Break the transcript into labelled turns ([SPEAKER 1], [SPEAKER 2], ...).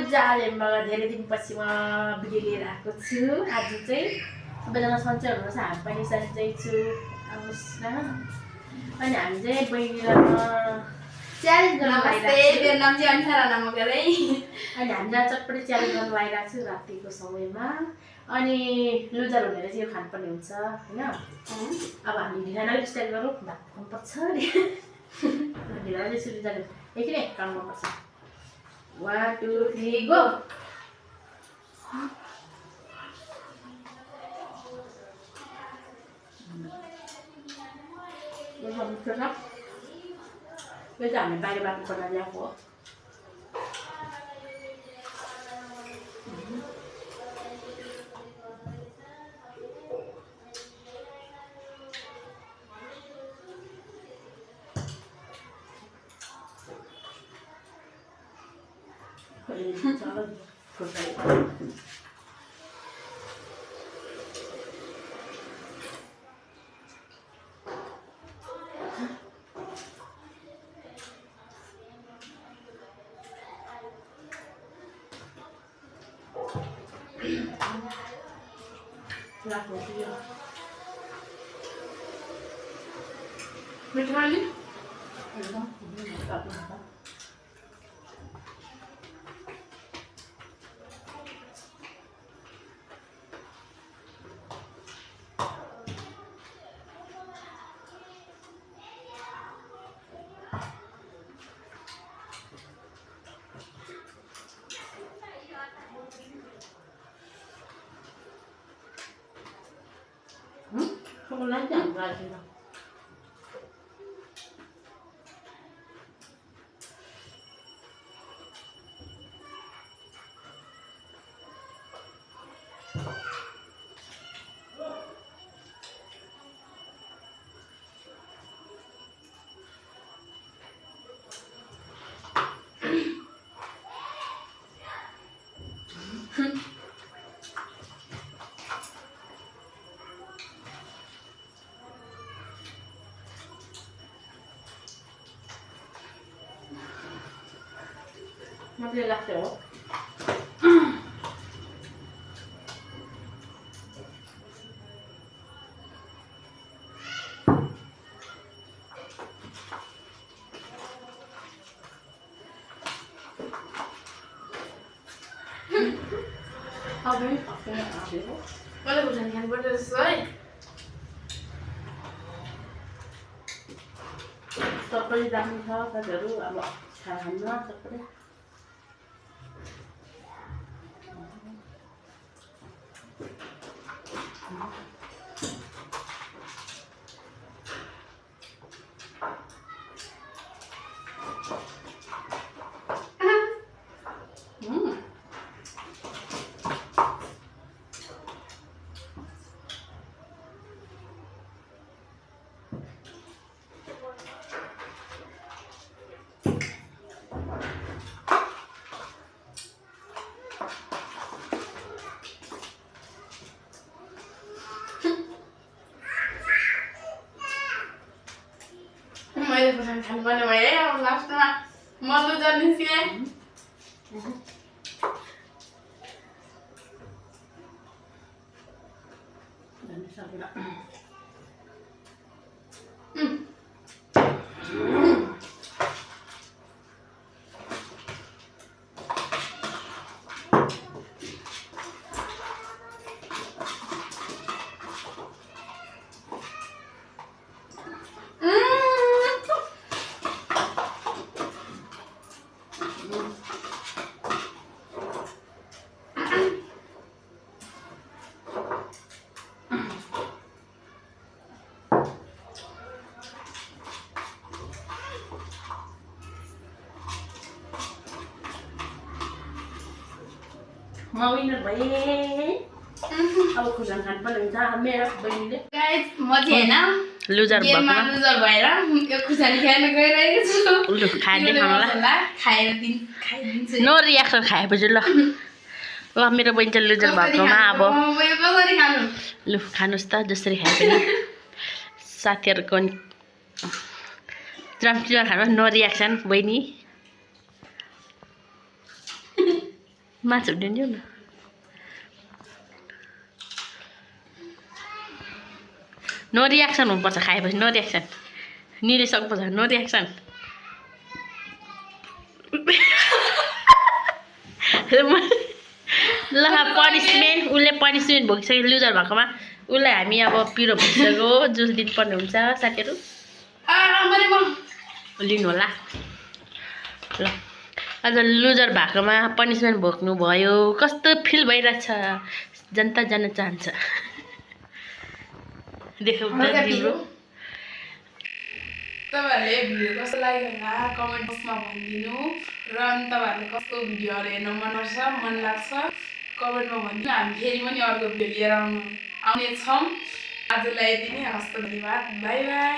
[SPEAKER 1] आज धेरै दिनपछि म भिडियो लिएर आएको छु। आज चाहिँ सबैजना सन्चै हुनुहुन्छ, हामी पनि सन्चै छु आउनुहोस् न। अनि हामी चाहिँ बहिनीलाई च्यालेन्ज गर्न लागिरहेको छु।
[SPEAKER 2] मेरो नाम चाहिँ अन्ठारा नमगर है।
[SPEAKER 1] अनि हामीलाई चटपटी च्यालेन्ज गर्न लागिरहेको छु रातिको समयमा। अनि लुजर हुनेले चाहिँ यो खानुपर्ने हुन्छ होइन। अब हामी ढिलालाई स्टार्ट गरौँ, भात खुवाउनुपर्छ नि। ढिलाले सुरु जानु एकले काम गर्नुपर्छ। 1 2 3 गो। यो चाहिँ हामी बाहिरबाट बनाएर ल्याएको हो।
[SPEAKER 2] मिठाली
[SPEAKER 1] không lấy chẳng ra gì đâu. Nó đi lạc chỗ. Ao bên học cái nào biết không?
[SPEAKER 2] Có là một thành hành bữa rồi rồi.
[SPEAKER 1] Chapati dami tha ta jaru अब खाना चटपटी
[SPEAKER 2] मैले पठान खानुपर्ने भयो है। अब लास्टमा मल्लो जर्निसिए
[SPEAKER 1] म विनर भए। अब खुर्सानी खानुपर्ने हुन्छ मेरो बहिनीले।
[SPEAKER 2] गाइस म चाहिँ हैन
[SPEAKER 1] लुजर
[SPEAKER 2] गेममा लुजर भएर यो खुर्सानी खान गइरहेको छु।
[SPEAKER 1] लु खाए देखाउनुला
[SPEAKER 2] खाइदिन्छु।
[SPEAKER 1] नो रियाक्सन खाएपछि ल ल मेरो बहिनी चाहिँ लुजर भएकोमा अब
[SPEAKER 2] यो कसरी खानु?
[SPEAKER 1] लु खानुस् त जसरी खाए पनि। साथीहरुको ड्रम क्लियर खानु नो रियाक्सन बहिनी। मासु दिन्छु न नो रियाक्सन हुनुपर्छ खाएपछि नो रियाक्सन निलिसक्नुपर्छ नो रियाक्सन ल पनिसमेन्ट उसले पनिसमेन्ट भोगिसक्यो लुजर भएकोमा उसलाई हामी अब पिरो भइसक्यो जुस दिनुपर्ने हुन्छ साथीहरू लिनु होला ल आज लुजर भएकोमा पनिसमेन्ट भोग्नु भयो कस्तो फिल भइरहेछ जनता जान्न चाहन्छ देखाउ त तिम्रो
[SPEAKER 2] तपाईहरुले भिडियो कस्तो लाग्यो होला कमेन्ट बक्समा भनिदिनु र अनि तपाईहरुले कस्तो भिडियोहरु हेर्न मन लाग्छ कमेन्टमा भनिदिनु हामी फेरि पनि अर्को भिडियो लिएर आउने छौं आजलाई यति नै हस्त धन्यवाद बाइ बाइ